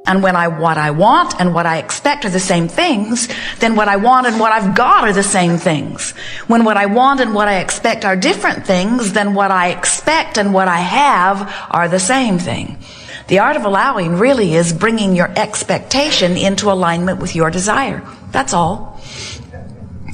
And when what I want and what I expect are the same things, then what I want and what I've got are the same things. When what I want and what I expect are different things, then what I expect and what I have are the same thing. The art of allowing really is bringing your expectation into alignment with your desire. That's all.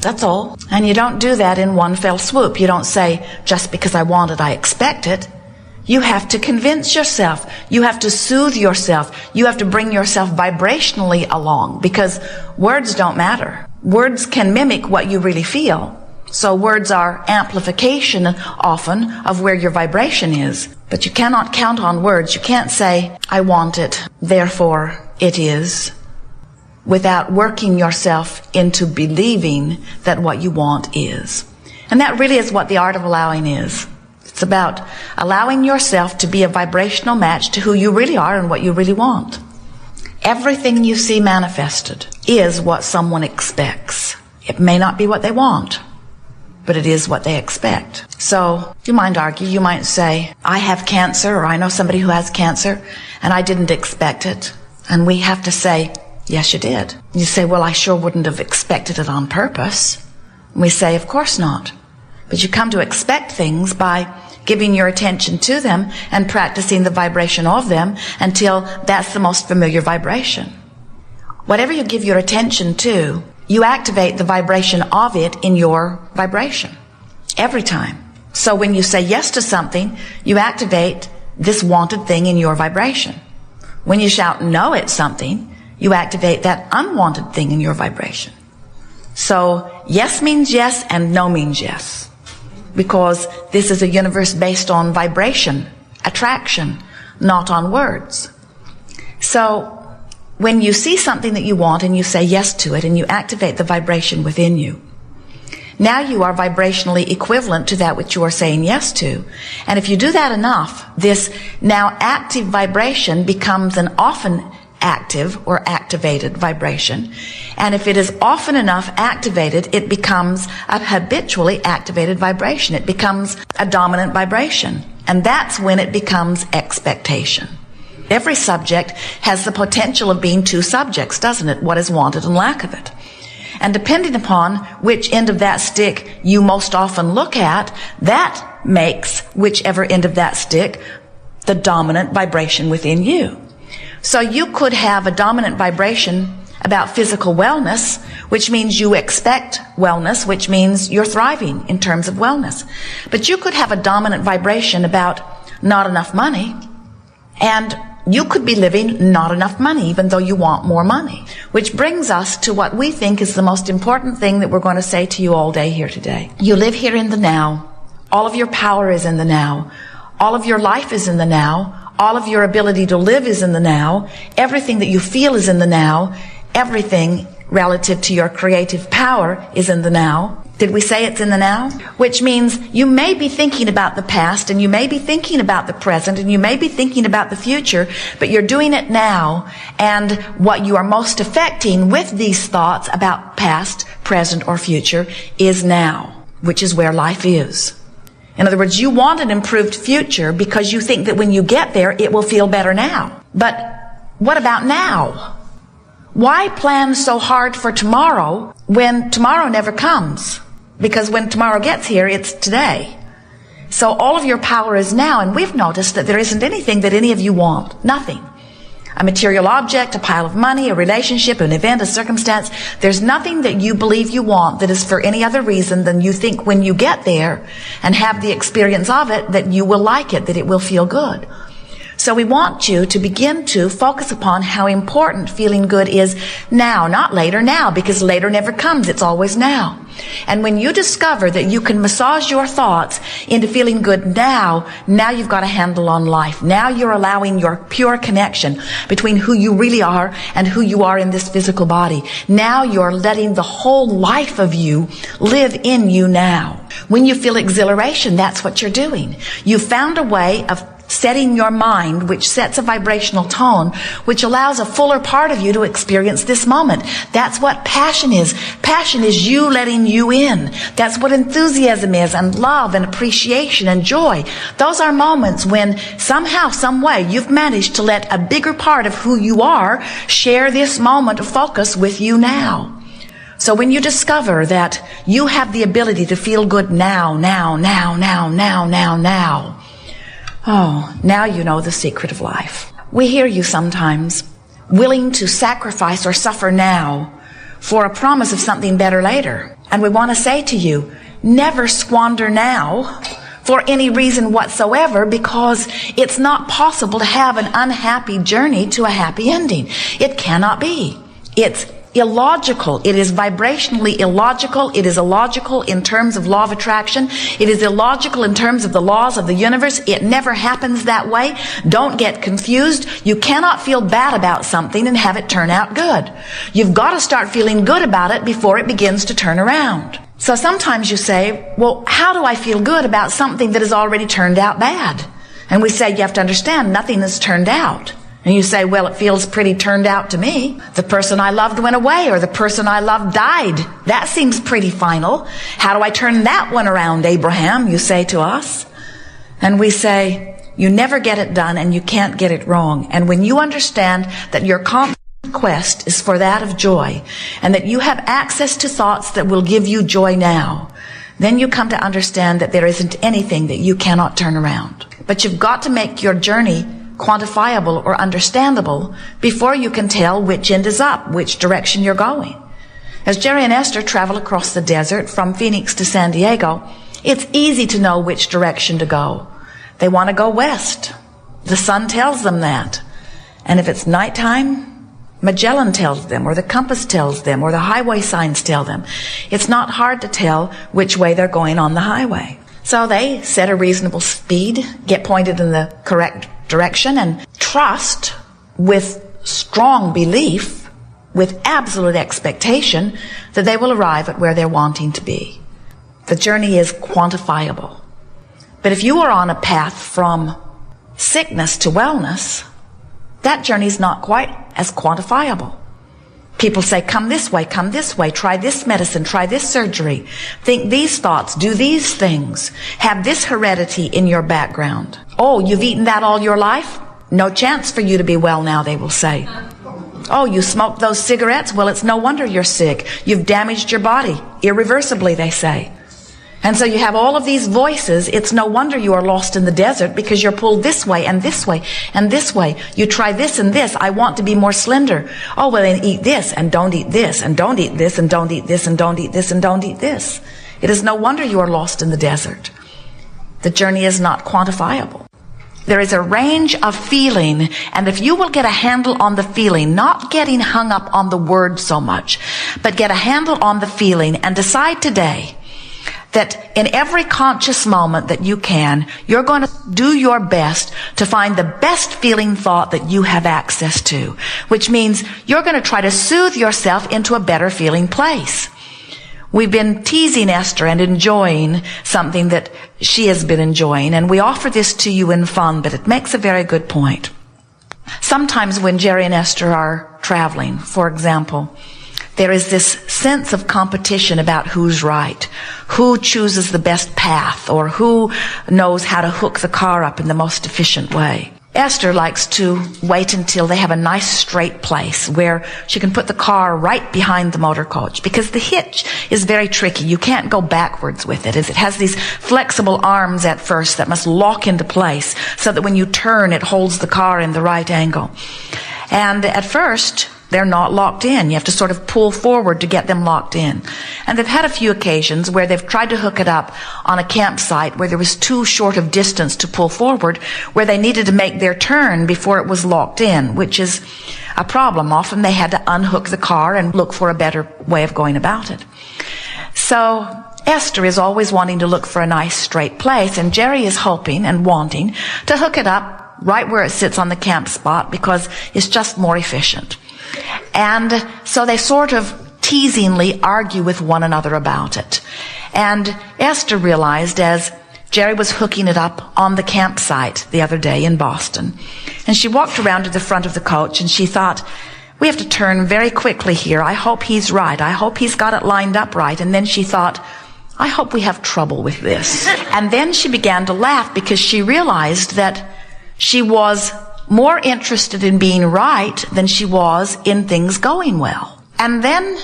That's all. And you don't do that in one fell swoop. You don't say, just because I want it, I expect it. You have to convince yourself. You have to soothe yourself. You have to bring yourself vibrationally along, because words don't matter. Words can mimic what you really feel. So words are amplification often of where your vibration is. But you cannot count on words. You can't say, I want it, therefore it is, without working yourself into believing that what you want is. And that really is what the art of allowing is. It's about allowing yourself to be a vibrational match to who you really are and what you really want. Everything you see manifested is what someone expects. It may not be what they want, but it is what they expect. So you might argue, you might say, I have cancer, or I know somebody who has cancer, and I didn't expect it. And we have to say, yes, you did. You say, well, I sure wouldn't have expected it on purpose. And we say, of course not. But you come to expect things by giving your attention to them and practicing the vibration of them until that's the most familiar vibration. Whatever you give your attention to, you activate the vibration of it in your vibration every time. So when you say yes to something, you activate this wanted thing in your vibration. When you shout no at something, you activate that unwanted thing in your vibration. So yes means yes and no means yes, because this is a universe based on vibration, attraction, not on words. So when you see something that you want and you say yes to it and you activate the vibration within you, now you are vibrationally equivalent to that which you are saying yes to. And if you do that enough, this now active vibration becomes an often active or activated vibration. And if it is often enough activated, it becomes a habitually activated vibration. It becomes a dominant vibration. And that's when it becomes expectation. Every subject has the potential of being two subjects, doesn't it? What is wanted and lack of it. And depending upon which end of that stick you most often look at, that makes whichever end of that stick the dominant vibration within you. So you could have a dominant vibration about physical wellness, which means you expect wellness, which means you're thriving in terms of wellness. But you could have a dominant vibration about not enough money, and you could be living not enough money, even though you want more money. Which brings us to what we think is the most important thing that we're going to say to you all day here today. You live here in the now. All of your power is in the now. All of your life is in the now. All of your ability to live is in the now. Everything that you feel is in the now. Everything relative to your creative power is in the now. Did we say it's in the now? Which means you may be thinking about the past, and you may be thinking about the present, and you may be thinking about the future, but you're doing it now. And what you are most affecting with these thoughts about past, present, or future is now, which is where life is. In other words, you want an improved future because you think that when you get there, it will feel better now. But what about now? Why plan so hard for tomorrow when tomorrow never comes? Because when tomorrow gets here, it's today. So all of your power is now, and we've noticed that there isn't anything that any of you want. Nothing. A material object, a pile of money, a relationship, an event, a circumstance. There's nothing that you believe you want that is for any other reason than you think when you get there and have the experience of it that you will like it, that it will feel good. So we want you to begin to focus upon how important feeling good is now, not later, now, because later never comes. It's always now. And when you discover that you can massage your thoughts into feeling good now you've got a handle on life. Now you're allowing your pure connection between who you really are and who you are in this physical body. Now you're letting the whole life of you live in you now. When you feel exhilaration, that's what you're doing. You found a way of setting your mind, which sets a vibrational tone, which allows a fuller part of you to experience this moment. That's what passion is. Passion is you letting you in. That's what enthusiasm is, and love and appreciation and joy. Those are moments when somehow, some way, you've managed to let a bigger part of who you are share this moment of focus with you now. So when you discover that you have the ability to feel good now, oh, now you know the secret of life. We hear you sometimes, willing to sacrifice or suffer now for a promise of something better later. And we want to say to you, never squander now for any reason whatsoever, because it's not possible to have an unhappy journey to a happy ending. It cannot be. It's illogical. It is vibrationally illogical. It is illogical in terms of law of attraction. It is illogical in terms of the laws of the universe. It never happens that way. Don't get confused. You cannot feel bad about something and have it turn out good. You've got to start feeling good about it before it begins to turn around. So sometimes you say, well, how do I feel good about something that has already turned out bad? And we say, you have to understand, nothing has turned out. And you say, well, it feels pretty turned out to me. The person I loved went away, or the person I loved died. That seems pretty final. How do I turn that one around, Abraham? You say to us. And we say, you never get it done and you can't get it wrong. And when you understand that your constant quest is for that of joy, and that you have access to thoughts that will give you joy now, then you come to understand that there isn't anything that you cannot turn around. But you've got to make your journey quantifiable or understandable before you can tell which end is up, which direction you're going. As Jerry and Esther travel across the desert from Phoenix to San Diego, it's easy to know which direction to go. They want to go west. The sun tells them that. And if it's nighttime, Magellan tells them, or the compass tells them, or the highway signs tell them. It's not hard to tell which way they're going on the highway. So they set a reasonable speed, get pointed in the correct direction, and trust with strong belief, with absolute expectation, that they will arrive at where they're wanting to be. The journey is quantifiable. But if you are on a path from sickness to wellness, that journey is not quite as quantifiable. People say, come this way, try this medicine, try this surgery, think these thoughts, do these things, have this heredity in your background. Oh, you've eaten that all your life? No chance for you to be well now, they will say. Oh, you smoked those cigarettes? Well, it's no wonder you're sick. You've damaged your body irreversibly, they say. And so you have all of these voices. It's no wonder you are lost in the desert, because you're pulled this way and this way and this way. You try this and this. I want to be more slender. Oh, well, then eat this and don't eat this and don't eat this and don't eat this and don't eat this and don't eat this. It is no wonder you are lost in the desert. The journey is not quantifiable. There is a range of feeling, and if you will get a handle on the feeling, not getting hung up on the word so much, but get a handle on the feeling and decide today that in every conscious moment that you can, you're going to do your best to find the best feeling thought that you have access to, which means you're going to try to soothe yourself into a better feeling place. We've been teasing Esther and enjoying something that she has been enjoying, and we offer this to you in fun, but it makes a very good point. Sometimes when Jerry and Esther are traveling, for example, there is this sense of competition about who's right, who chooses the best path, or who knows how to hook the car up in the most efficient way. Esther likes to wait until they have a nice straight place where she can put the car right behind the motor coach, because the hitch is very tricky. You can't go backwards with it, as it has these flexible arms at first that must lock into place so that when you turn, it holds the car in the right angle. And at first, they're not locked in. You have to sort of pull forward to get them locked in. And they've had a few occasions where they've tried to hook it up on a campsite where there was too short of distance to pull forward, where they needed to make their turn before it was locked in, which is a problem. Often they had to unhook the car and look for a better way of going about it. So Esther is always wanting to look for a nice straight place, and Jerry is hoping and wanting to hook it up right where it sits on the camp spot, because it's just more efficient. And so they sort of teasingly argue with one another about it. And Esther realized, as Jerry was hooking it up on the campsite the other day in Boston. And she walked around to the front of the coach and she thought, we have to turn very quickly here. I hope he's right. I hope he's got it lined up right. And then she thought, I hope we have trouble with this. And then she began to laugh because she realized that she was more interested in being right than she was in things going well. And then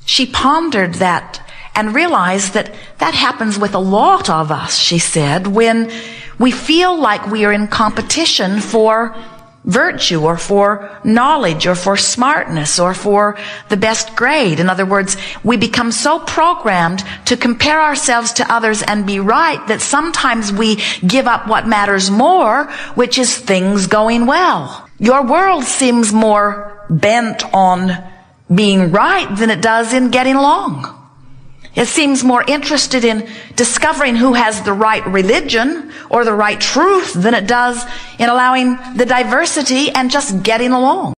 she pondered that and realized that that happens with a lot of us, she said, when we feel like we are in competition for virtue or for knowledge or for smartness or for the best grade. In other words, we become so programmed to compare ourselves to others and be right that sometimes we give up what matters more, which is things going well. Your world seems more bent on being right than it does in getting along. It seems more interested in discovering who has the right religion or the right truth than it does in allowing the diversity and just getting along.